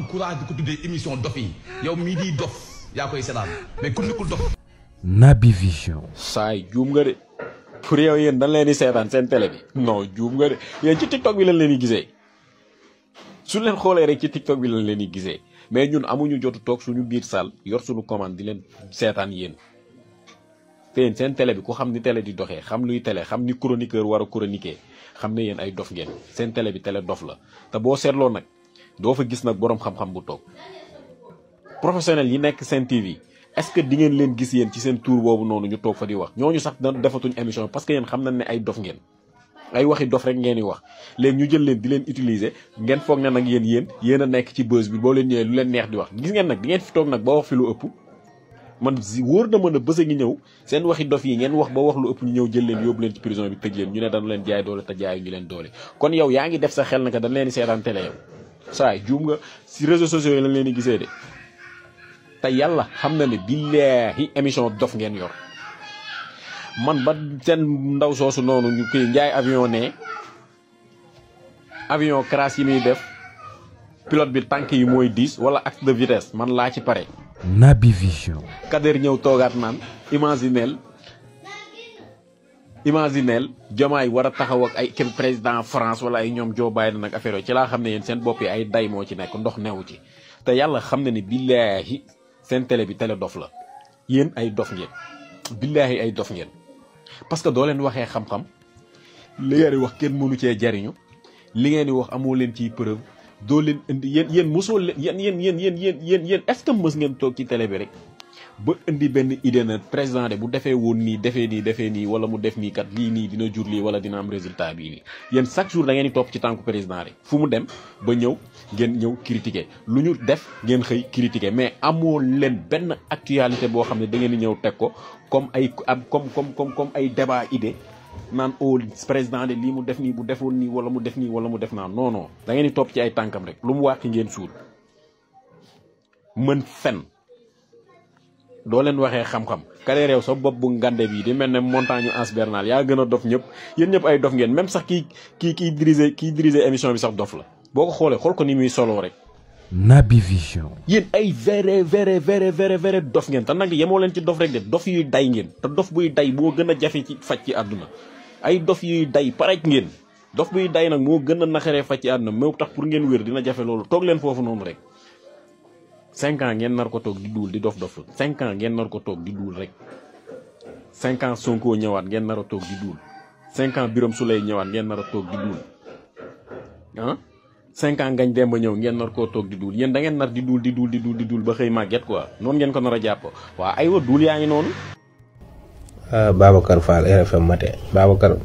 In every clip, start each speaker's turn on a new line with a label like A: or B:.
A: courage di ko tuddee émission dof yi yow mii di dof yaa koy seetaan mais ku nekkul dof.
B: Naby Vision.
C: saay juum nga de pour yow yéen dañ leen di seetaan seen télé bi non juum nga de yéen ci TikTok bi lañ leen di gisee su leen xoolee rek ci TikTok bi lañ leen di gisee mais ñun amuñu jotu toog suñu biir salle yor suñu commande di leen seetaan yéen. te yéen seen télé bi ku xam ni télé di doxee xam luy télé xam ni chroniqueur war a chroniquer xam ne yéen ay dof ngeen seen télé bi télé dof la te boo seetloo nag doo fa gis nag boroom xam-xam bu toog professionnel yi nekk seen TV est-ce que di ngeen leen gis yéen ci seen tour boobu noonu ñu toog fa di wax ñooñu sax defatuñ émission parce que yéen xam nañ ne ay dof ngeen ay waxi dof rek ngeen di wax léegi ñu jël leen di leen utiliser ngeen foog ne nag yéen a nekk ci buzz bi boo leen ñëwee lu leen neex di wax gis ngeen nag di ngeen fi toog nag ba wax fi lu ëpp man wóor na mën a bës a ngi ñëw seen waxi dof yi ngeen wax ba wax lu ëpp ñu ñëw jël leen yóbbu leen ci prison bi tëj leen ñu ne dañu leen jaay doole te jaayu ñu leen doole kon yow yaa ngi def sa xel naka dañ leen di seetaan télé yow saay juum nga si réseaux sociaux yi lañ leen di gisee de te yàlla xam na ne billaahi émission dof ngeen yor man ba seen ndaw soosu noonu ñu koy njaay avion crash yi muy def pilote bi tànk yi mooy 10 wala axe de vitesse man laa ci pare.
B: Naby Vision.
C: Kader ñëw toogaat naan imagineel Diomaye war a taxaw ak ay kenn président France wala ay ñoom Joe Biden nag affaire yooyu ci laa xam ne yéen seen bopp yi ay day moo ci nekk ndox newu ci te yàlla xam na ne billaahi seen télé bi télé dof la yéen ay dof ngeen billaahi ay dof ngeen parce que doo leen waxee xam-xam li ngeen di wax kenn mënu cee jariñu li ngeen di wax amoo leen ciy preuve doo leen indi yéen mosoo leen yéen est-ce que mës ngeen toog ci télé bi rek ba indi benn idée na président de bu defee woon nii defee nii wala mu def nii kat lii nii dina jur lii wala dina am résultat bii nii yéen chaque jour da ngeen di topp ci tànku président rek fu mu dem ba ñëw ngeen ñëw critiquer lu ñu def ngeen xëy critiquer mais amoo leen benn actualité boo xam ne da ngeen di ñëw teg ko comme ay débat idée naan président de lii mu def nii bu defoon nii wala mu def nii wala mu def naa non da ngeen di topp ci ay tànkam rek lu mu wàqi ngeen suul mën fen doo leen waxee xam-xam kale réew sa bopp bu ngande bi di mel ne montagne Anse Bernal yaa gën a dof ñëpp yéen ñëpp ay dof ngeen même sax kii diriger émission bi sax dof la boo ko xoolee xool ko ni muy solo rek.
B: Naby Vision.
C: yéen ay vrai dof ngeen te nag yemoo leen ci dof rek de dof yuy day ngeen te dof buy day moo gën a jafe ci faj ci àdduna ay dof yuy day paraj ngeen dof buy day nag moo gën a naxaree faj ci àdduna moo tax pour ngeen wér dina jafe loolu toog leen foofu noonu rek 5 ans ngeen nar ko toog di duul di dof 5 ans ngeen nar ko toog di duul rek 5 ans Sonko ñëwaat ngeen nar a toog di duul 5 ans Birame Souleye ñëwaat ngeen nar a toog di duul ah 5 ans Ngagne Demba ñëw ngeen nar koo toog di duul yéen da ngeen nar di duul ba xëy màgget quoi noonu ngeen ko nar a jàpp waaw aywa duul yaa ngi noonu.
D: Babacar Fall RFM matin Babacar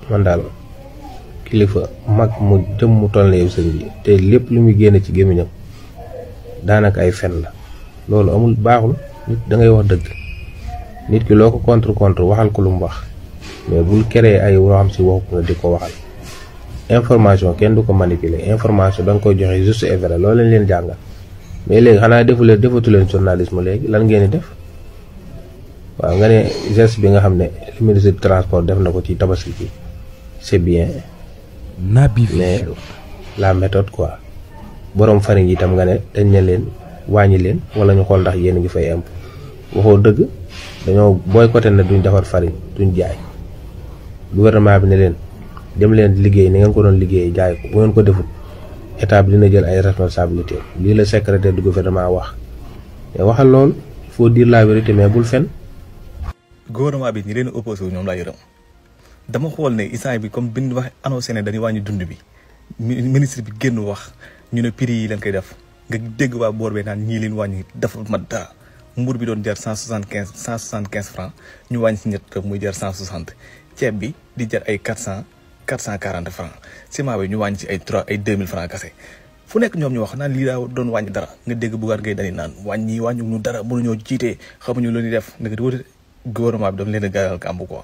D: man daal kilifa mag mu jëm mu toll ne yow sëñ bi te lépp lu muy génne ci gémmiñam daanaka ay fen la loolu amul baaxul nit da ngay wax dëgg nit ki loo ko contre waxal ko lu mu wax mais bul créer ay loo xam si waxu nga di ko waxal information kenn du ko manipuler information da nga koy joxe juste et vrai loolu lañ leen jàngal mais léegi xanaa defatu leen journalisme léegi lan ngeen di def waaw nga ne geste bi nga xam ne le ministre du transport def na ko ci tabaski bi c'est bien
B: Naby
D: mais
B: Vision.
D: la méthode quoi borom farine yi itam nga ne dañ ne leen wàññi leen wala ñu xool ndax yéen a ngi fay impôt waxoo dëgg dañoo boycotté na duñ defar farine duñ jaay gouvernement bi ne leen dem leen liggéey ni ngeen ko doon liggéey jaay ko bu ngeen ko defut état bi dina jël ay responsabilité lii la secrétaire du gouvernement wax te waxal loolu il faut dire la vérité mais bul fen
E: gouvernement bi ñi leen opposé wu ñoom laa yërëm dama xool ne instant bi comme bi ñu wax annoncé ne dañuy wàññi dund bi ministre bi génn wax ñu ne prix yi leen koy def nga dégg waa boor bee naan ñii leen wàññi dafa mat dara mbur bi doon jar 175 francs ñu wàññi si ñett muy jar 160 ceeb bi di jar ay 440 francs ciment bi ñu wàññi ci ay 2000 francs kase fu nekk ñoom ñu wax naan lii daa doon wàññi dara nga dégg Bougane Gueye Dany naan wàññi ñu dara mënuñoo jiitee xamuñu lu ñuy def nga di wër gouvernement bi dafa leen a gaaral kàmb quoi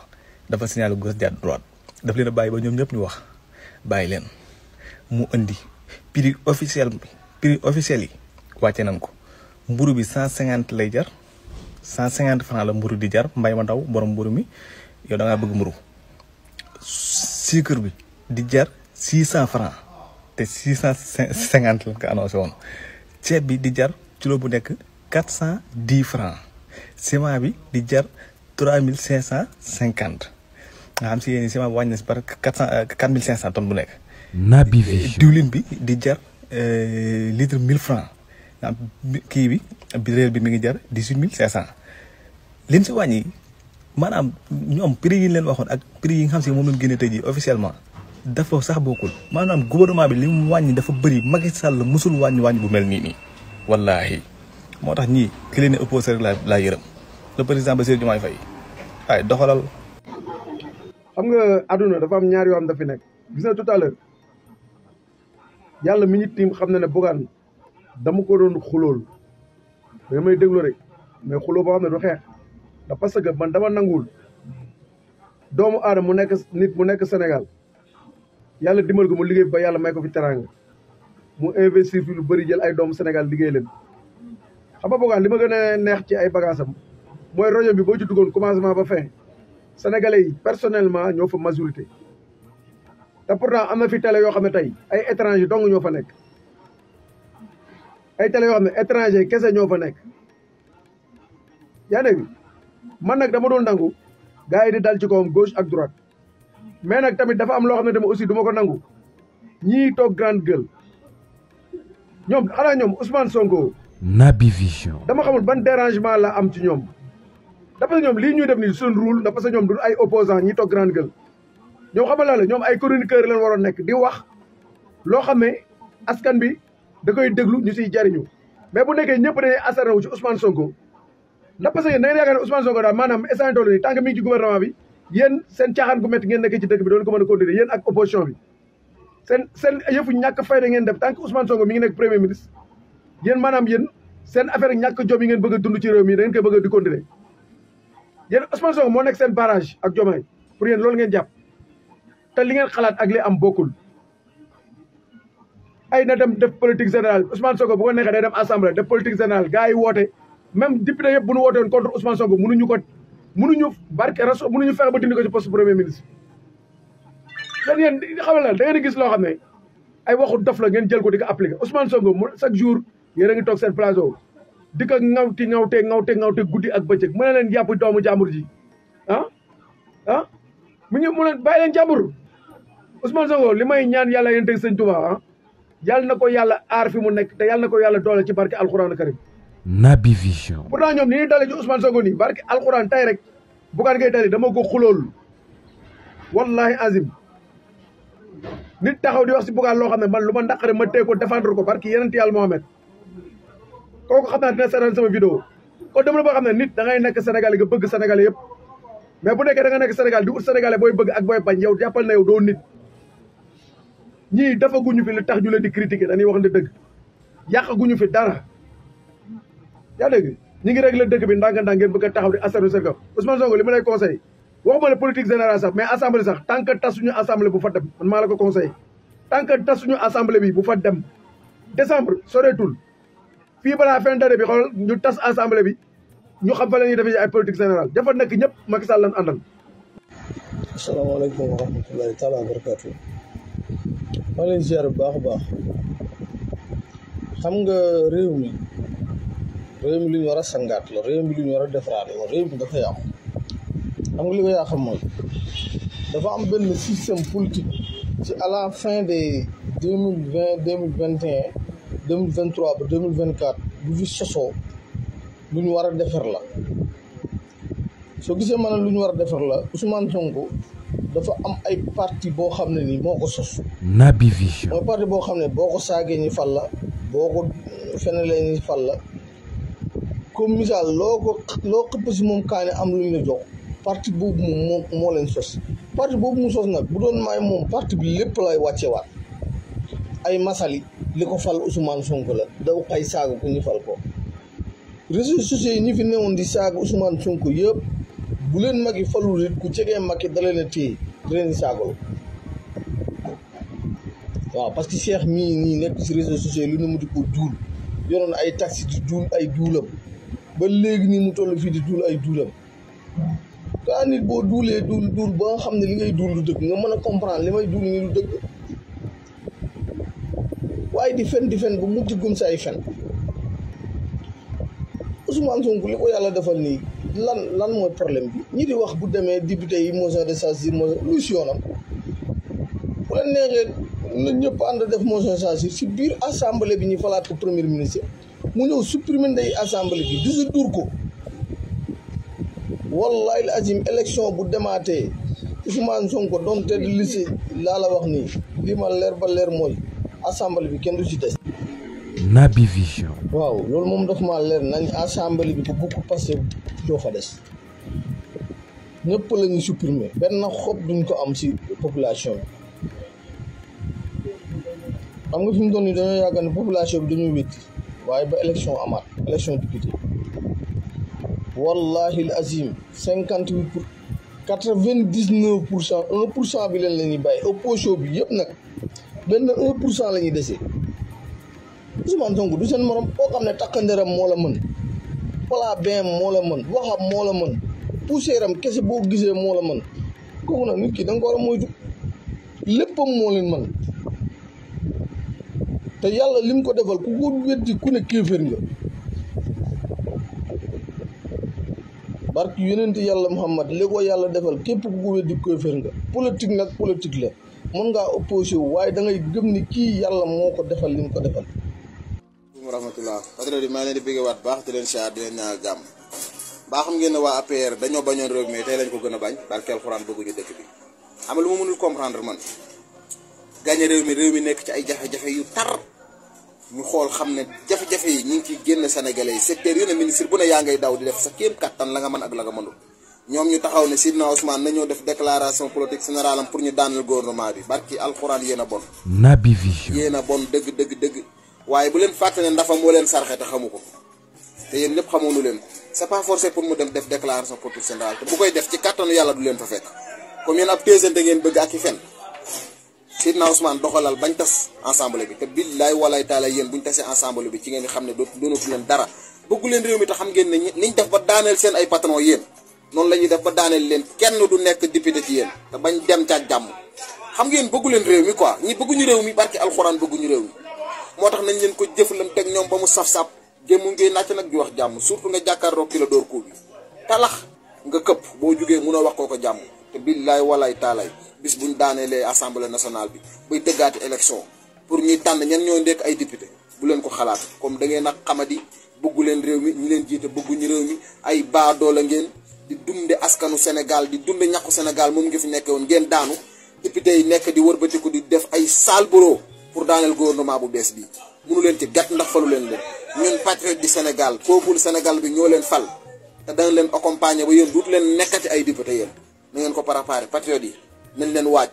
E: dafa signalé gauche jaar droite daf leen a bàyyi ba ñoom ñëpp ñu wax bàyyi leen mu indi prix officiel yi wàcce nañ ko mburu bi 150 lay jar 150 francs la mburu di jar mbay ma ndaw borom mburu mi yow da ngaa bëgg mburu sucre bi di jar 600 francs te 650 la ko annoncé woon ceeb bi di jar kilo bu nekk 410 francs ciment bi di jar 3550 nga xam si yéen ciment bi wàññi na si par 4500 tonnes bu nekk.
B: Naby Vision.
E: diwlin bi di jar litre 1000 francs nga xam kii bi réel bi mi ngi jar 18500 liñ si wàññi maanaam ñoom prix yi leen waxoon ak prix yi nga xam si moom lañ génne tey jii officiellement dafa sax bokkul maanaam gouvernement bi li mu wàññi dafa bëri Macky Sall musul wàññi bu mel nii wallaahi moo tax ñii ki leen di opposé rek laa yërëm le président Bassirou Diomaye Faye ay doxalal.
F: xam nga àdduna dafa am ñaar yoo xam dafa nekk gis na tout à l'heure yàlla mi ñu tiim xam na ne Bougane dama ko doon xulool da may déglu rek mais xuloo boo xam ne du xeex da parce que man dama nanguwul doomu aadama mu nekk nit mu nekk Sénégal yàlla dimbal ko mu liggéey ba yàlla may ko fi teraanga mu investir fi lu bëri jël ay doomu Sénégal liggéey leen xam nga Bougane li ma gën a neex ci ay bagaasam mooy rajo bi boo ci duggoon commencement ba fin Sénégalais yi personnellement ñoo fa majorité te pourtant am na fi télé yoo xam ne tey ay étranger dong ñoo fa nekk ay télé yoo xam ne étranger kese ñoo fa nekk yaa dégg man nag dama doon nangu gars yi di dal ci kawam gauche ak droite mais nag tamit dafa am loo xam ne dama aussi du ma ko nangu ñii toog grande gueule ñoom xanaa ñoom Ousmane Sonko.
B: Naby Vision.
F: dama xamul ban dérangement la am ci ñoom dafa ñoom lii ñuy def ni seen rôle ndax parce que ñoom du ay opposant ñi toog grande gueule ñoom xamal la ñoom ay chroniqueur leen waroon nekk di wax loo xam ne askan bi da koy déglu ñu siy jariñu mais bu nekkee ñëpp dañuy asaré wu ci Ousmane Sonko ndax parce que da ngeen yaakaar ne Ousmane Sonko daal maanaam instant toll nii tant que mi ngi ci gouvernement bi yéen seen caaxaan gu métti ngeen nekkee ci dëkk bi doon ko mën a continuer yéen ak opposition bi seen yëfu ñàkk fayda ngeen def tant que Ousmane Sonko mi ngi nekk premier ministre yéen maanaam yéen seen affaire ñàkk jom yi ngeen bëgg a dund ci réew mi da ngeen koy bëgg a di continuer yéen Ousmane Sonko moo nekk seen barrage ak Diomaye pour yéen loolu ngeen jàpp te li ngeen xalaat ak li am bokkul ay na dem def politique générale Ousmane Sonko bu ko neexee day dem assemblée def politique générale gars yi woote même député yëpp bu ñu woote woon contre Ousmane Sonko mënuñu barke raso mënuñu fexe ba dindi ko ci poste premier ministre yéen xamal la da ngeen di gis loo xam ne ay waxu dof la ngeen jël ko di ko appliqué Ousmane Sonko chaque jour yéen a ngi toog seen plateau di ko ŋawte guddi ak bëccëg mën na leen yàpp doomu jàmbur ji mu leen bàyyi leen jàmbur Ousmane Sonko li may ñaan yàlla yéen teg sëñ Touba yàlla na ko yàlla aar fi mu nekk te yàlla na ko yàlla doole ci barke alxuraan karim
B: Naby Vision.
F: pourtant ñoom ni ñuy dalee ci Ousmane Sonko nii barke alxuraan tey rek Bougane Gueye Dany dama ko xulool wallahi azim nit taxaw di wax si Bougane loo xam ne man lu ma naqare ma tee ko défendre ko barke yeneen yàlla Mohamed kooku xam naa dina seetaan sama vidéo kon dama la boo xam ne nit da ngay nekk Sénégal nga bëgg Sénégalais yëpp mais bu nekkee da nga nekk Sénégal di ut Sénégalais booy bëgg ak booy bañ yow jàppal na yow doo nit ñii dafa guñu fi li tax ñu leen di critiquer dañuy wax ne dëgg yàq guñu fi dara yaa dégg ñi ngi régler dëkk bi ndànk-ndànk ngeen bëgg a taxaw di assaini seen kaw Ousmane Sonko li ma lay conseillé waxuma la politique générale sax mais assemblée sax tant que tasuñu assemblée bu fa dem man maa la ko conseillé tant que tasuñu assemblée bi bu fa dem décembre soreetul fii balaa fin d'année bi xool ñu tas assemblée bi ñu xam fa la ñuy defee ay politique générale dafa nekk ñëpp Macky Sall lan àndal.
G: asalaamaaleykum wa rahmatulahi taala wa barakaatu. maa leen ziar bu baax a baax xam nga réew mi lu ñu war a sangaat la réew mi lu ñu war a defaraat la réew mi dafa yàqu xam nga li ko yàqam mooy dafa am benn système politique ci à la fin des 2020 2021 2023 ba 2024 bu fi sosoo lu ñu war a defar la soo gisee ma ne lu ñu war a defar la Ousmane Sonko dafa am ay parti boo xam ne ni moo ko sos.
B: Naby Vision.
G: mooy parti boo xam ne boo ko saagee ñi fal la boo ko fenelee ñi fal la comme misaal loo xëpp si moom kaane am lu ñu la jox parti boobu moom moo leen sos parti boobu mu sos nag bu doon maay moom parti bi lépp lay wàccewaat ay masali li ko fal Ousmane Sonko la daw ay saaga ku ñu fal ko réseaux sociaux yi ñi fi newoon di saaga Ousmane Sonko yëpp bu leen Macky falul it ku jegee Macky da leen a téye da leen di saagalu waaw parce que Cheikh mii nii nekk si réseaux sociaux yi lu ne mu di ko duul yoroon ay taxi di duul ay duulam ba léegi nii mu toll fii di duul ay duulam kaa nit boo duulee duul ba nga xam ne li ngay duul du dëgg nga mën a comprendre li may duul nii du dëgg waaye di fen ba mujj gëm sa ay fen Ousmane Sonko li ko yàlla defal nii lan mooy problème bi ñi di wax bu demee député yi motion de censure luy si yoonam bu leen neexee na ñëpp ànd def motion de censure si biir assemblée bi ñu falaat ko premier ministre mu ñëw supprimer ndey assemblée bi dissoudre ko wallahi azim élection bu demaatee Ousmane Sonko doon tedd liste laa la wax nii li ma leer ba leer mooy assemblée bi kenn du ci des.
B: Naby Vision.
G: waaw loolu moom dafa maa leer nañ assemblée bi bu ko passé doo fa des ñëpp la ñuy supprimer benn xob duñ ko am ci population bi xam nga fi mu doon nii dañoo yàgg ne population bi dañuy wétti waaye ba élection amaat élection député wallahi azim 99% 1% bi leen la ñuy bàyyi opposition bi yëpp nag benn 1% la ñuy desee Ousmane Sonko du seen morom koo xam ne takkanderam moo la mën pala bem moo la mën waxam moo la mën poussièram kese boo gisee moo la mën kooku nag nit ki da nga ko war a moytu léppam moo leen mën te yàlla lim ko defal ku ko weddi ku ne kéeféer nga barki yonent yàlla Muhammad li ko yàlla defal képp ku ko weddi kéeféer nga politique nag politique la mën ngaa opposé wu waaye da ngay gëm ni kii yàlla moo ko defal lim ko defal.
H: rahmatullah patriote maa leen di bëgg waat baax di leen siyaar di leen ñaanal jàmm baa xam ngeen ne waa APR dañoo bañoon réew mi tey lañ ko gën a bañ barke alxuraan bëgguñu dëkk bi xam nga lu ma mënul comprendre man gagné réew mi nekk ci ay jafe-jafe yu tar ñu xool xam ne jafe-jafe yi ñu ngi ciy génn sénégalais yi secteur yu ne ministre bu ne yaa ngay daw di def sa kéem kattan la nga mën ak la nga mënul ñoom ñu taxaw ne Sidna Ousmane nañoo def déclaration politique générale am pour ñu daanal gouvernement bi barki alxuraan yéen a bon
B: Naby Vision.
H: yéen a bon dëgg waaye bu leen fàtte ne ndafa moo leen sarxe te xamu ko te yéen ñëpp xamoonu leen ko c'est pas forcé pour mu dem def déclaration politique générale te bu koy def ci kattanu yàlla du leen fa fekk comme yéen ab téesante ngeen bëgg ak i fen Sidna Ousmane doxalal bañ tas ensemble bi te billaay walaay taala yéen buñ tasee ensemble bi ci ngeen di xam ne doonatu leen dara bëggu leen réew mi te xam ngeen ne niñ def ba daaneel seen ay patron yéen noonu la ñuy def ba daaneel leen kenn du nekk député ci yéen te bañ dem ca jàmm xam ngeen bëggu leen réew mi quoi ñi bëgguñu réew mi barki alxuraan bëgguñu réew mi moo tax nañ leen ko jëflanteeg ñoom ba mu saf-saf gémmu ngay nàcc nag di wax jàmm surtout nga jàkkaarloo ki la door kuu bi talax nga këpp boo jugee munoo wax kooko jàmm te billaay walaay taalaay bis buñ daaneelee assemblée nationale bi bay tëggaati élection pour ñuy tànn ñan ñoo nekk ay député bu leen ko xalaat comme da ngeen a xamadi bëggu leen réew mi ñi leen jiite bëgguñu réew mi ay baadoola ngeen di dunde askanu Sénégal di dunde ñàkku Sénégal moom nga fi nekke woon ngeen daanu député yi nekk di wërbatiku di def ay sale boulot pour daaneel gouvernement bu bees bi mënu leen ci gàtt ndax falu leen ñun patriote du Sénégal peuple Sénégal bi ñoo leen fal te dana leen accompagner ba yéen duut leen nekkati ay député yéen na ngeen ko préparé patriote yi nañ leen waaj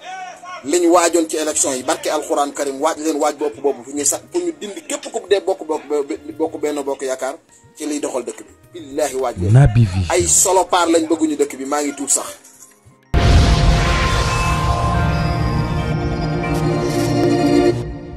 H: liñ waajoon ci élection yi barke alxuraan karim waaj leen waaj bopp boobu pour ñu dindi képp ku dee bokk benn bokk yaakaar ci liy doxal dëkk bi billaahi waaj leen
B: Naby Vision.
H: ay solopaar lañ bëgguñu dëkk bi maa ngi tuub sax